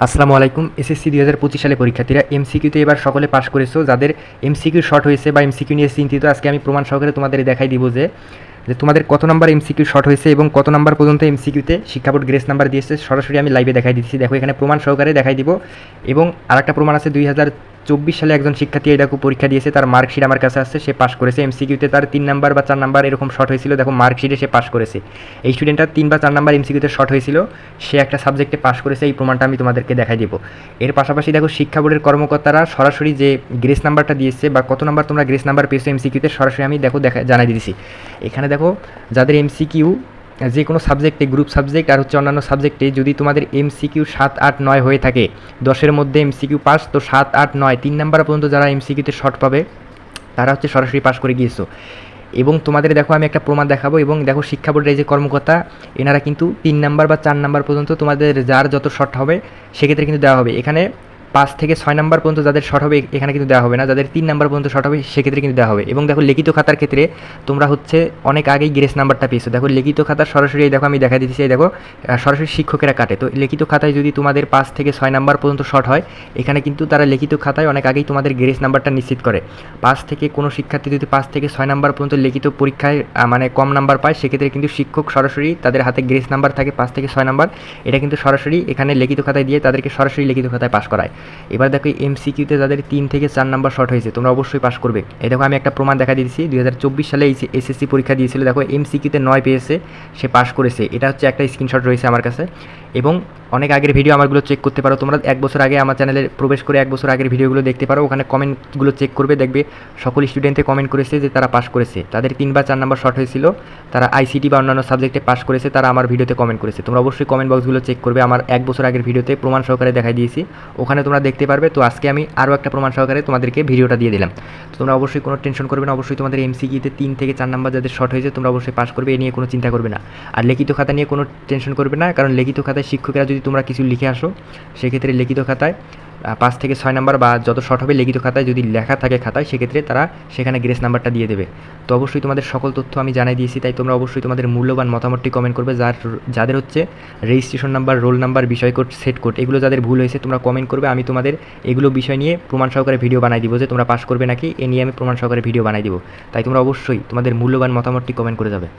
আসসালামু আলাইকুম। এসএসসি 2025 সালে পরীক্ষার্থীরা এমসিকিউতে এবার সকলে পাস করেছো। যাদের এমসিকিউ শর্ট হয়েছে বা এমসিকিউ নিয়ে চিন্তিত, আজকে আমি প্রমাণ সহকারে তোমাদের দেখাই দিব যে তোমাদের কত নাম্বার এমসিকিউ শর্ট হয়েছে এবং কত নাম্বার পর্যন্ত এমসিকিউতে শিক্ষা বোর্ড গ্রেস নাম্বার দিয়েছে। সরাসরি আমি লাইভে দেখাই দিচ্ছি, দেখো এখানে প্রমাণ সহকারে দেখাই দিব। এবং আরেকটা প্রমাণ আছে, 2024 সালে একজন শিক্ষার্থী এই দেখো পরীক্ষা দিয়েছে, তার মার্কশিট আমার কাছে আসছে, সে পাস করেছে। এমসিকিউতে তার 3 নাম্বার বা 4 নাম্বার এরকম শর্ট হয়েছিল, দেখো মার্কশিটে সে পাস করেছে। এই স্টুডেন্টটার 3 বা 4 নাম্বার এমসিকিউতে শর্ট হয়েছিল, সে একটা সাবজেক্টে পাস করেছে। এই প্রমাণটা আমি তোমাদেরকে দেখাই দিব। এর পাশাপাশি দেখো শিক্ষা বোর্ডের কর্মকর্তারা সরাসরি যে গ্রেস নাম্বারটা দিয়েছে বা কত নাম্বার তোমরা গ্রেস নাম্বার পেয়েছো এমসিকিউতে, সরাসরি আমি জানাই দিয়েছি। এখানে দেখো যাদের এমসিকিউ যে কোনো সাবজেক্টে, গ্রুপ সাবজেক্ট আর হচ্ছে অন্যান্য সাবজেক্টে যদি তোমাদের এমসিকিউ 7, 8, 9 হয়ে থাকে, 10-এর মধ্যে এমসিকিউ পাস, তো 7, 8, 9 3 নাম্বার পর্যন্ত যারা এমসিকিউতে শর্ট পাবে তারা হচ্ছে সরাসরি পাস করে গিয়েছো। এবং তোমাদের দেখো আমি একটা প্রমাণ দেখাবো। এবং দেখো শিক্ষা বোর্ডের যে কর্মকর্তা, এনারা কিন্তু 3 নাম্বার বা 4 নাম্বার পর্যন্ত তোমাদের যার যত শর্ট হবে সেক্ষেত্রে কিন্তু দেওয়া হবে। এখানে 5 থেকে 6 নাম্বার পর্যন্ত যাদের শর্ট হবে এখানে কিন্তু দেওয়া হবে না, যাদের 3 নাম্বার পর্যন্ত শর্ট হবে সেক্ষেত্রে কিন্তু দেওয়া হবে। এবং দেখো লিখিত খাতার ক্ষেত্রে তোমরা হচ্ছে অনেক আগেই গ্রেস নাম্বারটা পেয়েছো। দেখো লিখিত খাতার সরাসরি দেখো আমি দেখা দিচ্ছি, এই দেখো সরাসরি শিক্ষকেরা কাটে। তো লিখিত খাতায় যদি তোমাদের 5 থেকে 6 নাম্বার পর্যন্ত শর্ট হয়, এখানে কিন্তু তারা লিখিত খাতায় অনেক আগেই তোমাদের গ্রেস নাম্বারটা নিশ্চিত করে। 5 থেকে কোনো শিক্ষার্থী যদি 5 থেকে 6 নাম্বার পর্যন্ত লিখিত পরীক্ষায় মানে কম নাম্বার পায়, সেক্ষেত্রে কিন্তু শিক্ষক সরাসরি তাদের হাতে গ্রেস নাম্বার থাকে 5 থেকে 6 নাম্বার, এটা কিন্তু সরাসরি এখানে লিখিত খাতায় দিয়ে তাদেরকে সরাসরি লিখিত খাতায় পাস করায়। এবার দেখো এমসিকিউতে যাদের 3 থেকে 4 নাম্বার শর্ট হয়েছে তোমরা অবশ্যই পাস করবে। এই দেখো আমি একটা প্রমাণ দেখা দিয়েছি, 2024 সালে এসএসসি পরীক্ষা দিয়েছিল, দেখো এমসিকিউতে 9 পেয়েছে, সে পাস করেছে। এটা হচ্ছে একটা স্ক্রিনশট রয়েছে আমার কাছে। এবং অনেক আগের ভিডিও আমারগুলো চেক করতে পারো তোমরা, 1 বছর আগে আমার চ্যানেলে প্রবেশ করে 1 বছর আগের ভিডিওগুলো দেখতে পারো। ওখানে কমেন্টগুলো চেক করবে, দেখবে সকল স্টুডেন্টে কমেন্ট করেছে যে তারা পাস করেছে, তাদের 3 বা 4 নাম্বার শর্ট হয়েছিল, তারা আইসিটি বা অন্যান্য সাবজেক্টে পাস করেছে, তারা আমার ভিডিওতে কমেন্ট করেছে। তোমরা অবশ্যই কমেন্ট বক্সগুলো চেক করবে, আমার 1 বছর আগের ভিডিওতে প্রমাণ সহকারে দেখাই দিয়েছি, ওখানে তোমরা দেখতে পারবে। তো আজকে আমি আরও একটা প্রমাণ সহকারে তোমাদেরকে ভিডিওটা দিয়ে দিলাম। তো তোমরা অবশ্যই কোনো টেনশন করবে না, অবশ্যই তোমাদের এমসিকিউতে 3 থেকে 4 নাম্বার যাদের শর্ট হয়েছে তোমরা অবশ্যই পাস করবে, এ নিয়ে কোনো চিন্তা করবে না। আর লিখিত খাতা নিয়ে কোনো টেনশন করবে না, কারণ লিখিত খাতায় শিক্ষকেরা যদি তোমরা কিছু লিখে আসো, সেক্ষেত্রে লিখিত খাতায় 5 থেকে 6 নাম্বার বা যত শর্ট হবে লিখিত খাতায় যদি লেখা থাকে খাতায়, সেক্ষেত্রে তারা সেখানে গ্রেস নাম্বারটা দিয়ে দেবে। তো অবশ্যই তোমাদের সকল তথ্য আমি জানাই দিয়েছি, তাই তোমরা অবশ্যই তোমাদের মূল্যবান মতামতটি কমেন্ট করবে। যাদের হচ্ছে রেজিস্ট্রেশন নাম্বার, রোল নাম্বার, বিষয় কোড, সেট কোড এগুলো যাদের ভুল হয়েছে তোমরা কমেন্ট করবে, আমি তোমাদের এগুলো বিষয় নিয়ে প্রমাণ সহকারে ভিডিও বানাই দিব যে তোমরা পাস করবে নাকি, এ নিয়ে আমি প্রমাণ সহকারে ভিডিও বানাই দিব। তাই তোমরা অবশ্যই তোমাদের মূল্যবান মতামতটি কমেন্ট করে যাবে।